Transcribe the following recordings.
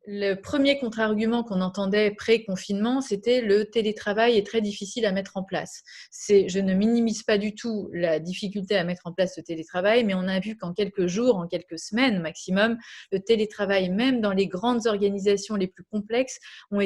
Le premier contre-argument qu'on entendait pré-confinement, c'était le télétravail est très difficile à mettre en place. Je ne minimise pas du tout la difficulté à mettre en place le télétravail, mais on a vu qu'en quelques jours, en quelques semaines maximum, le télétravail, même dans les grandes organisations les plus complexes, a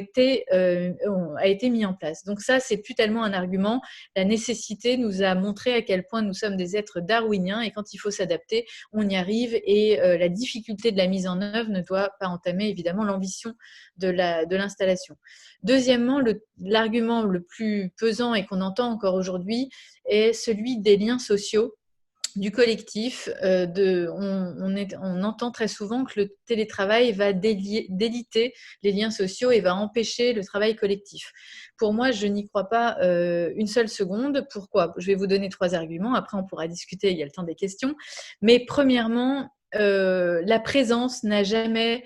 été mis en place. Donc ça, c'est plus tellement un argument. La nécessité nous a montré à quel point nous sommes des êtres darwiniens et quand il faut s'adapter, on y arrive et la difficulté de la mise en œuvre ne doit pas entamer évidemment l'ambition de l'installation. Deuxièmement, l'argument le plus pesant et qu'on entend encore aujourd'hui est celui des liens sociaux du collectif. On entend très souvent que le télétravail va déliter les liens sociaux et va empêcher le travail collectif. Pour moi, je n'y crois pas une seule seconde. Pourquoi? Je vais vous donner 3 arguments. Après, on pourra discuter, il y a le temps des questions. Mais premièrement, la présence n'a jamais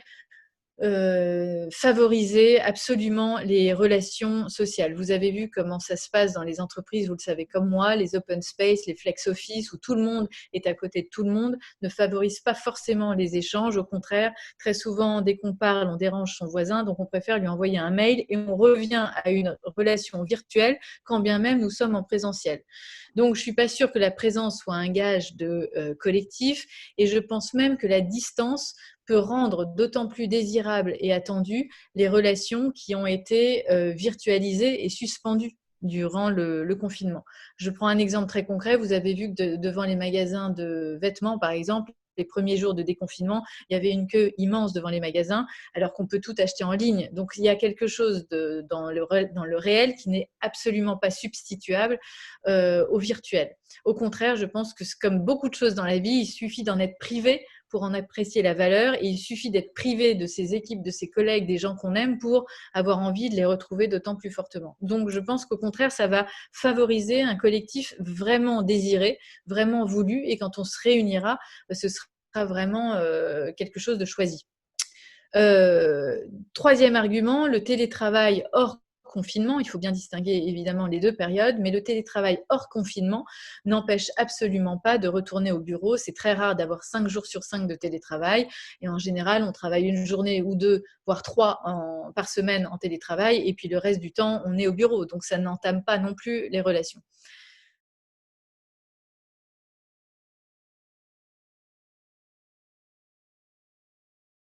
favoriser absolument les relations sociales. Vous avez vu comment ça se passe dans les entreprises, vous le savez comme moi, les open space, les flex office, où tout le monde est à côté de tout le monde, ne favorisent pas forcément les échanges. Au contraire, très souvent, dès qu'on parle, on dérange son voisin, donc on préfère lui envoyer un mail et on revient à une relation virtuelle, quand bien même nous sommes en présentiel. Donc, je ne suis pas sûre que la présence soit un gage de collectif, et je pense même que la distance peut rendre d'autant plus désirables et attendues les relations qui ont été virtualisées et suspendues durant le confinement. Je prends un exemple très concret. Vous avez vu que devant les magasins de vêtements, par exemple, les premiers jours de déconfinement, il y avait une queue immense devant les magasins, alors qu'on peut tout acheter en ligne. Donc, il y a quelque chose dans le réel qui n'est absolument pas substituable au virtuel. Au contraire, je pense que comme beaucoup de choses dans la vie, il suffit d'en être privé pour en apprécier la valeur, et il suffit d'être privé de ses équipes, de ses collègues, des gens qu'on aime pour avoir envie de les retrouver d'autant plus fortement. Donc je pense qu'au contraire, ça va favoriser un collectif vraiment désiré, vraiment voulu, et quand on se réunira, ce sera vraiment quelque chose de choisi. Troisième argument, le télétravail hors confinement, il faut bien distinguer évidemment les deux périodes, mais le télétravail hors confinement n'empêche absolument pas de retourner au bureau. C'est très rare d'avoir 5 jours sur 5 de télétravail, et en général, on travaille une journée ou 2, voire 3 par semaine en télétravail, et puis le reste du temps, on est au bureau, donc ça n'entame pas non plus les relations.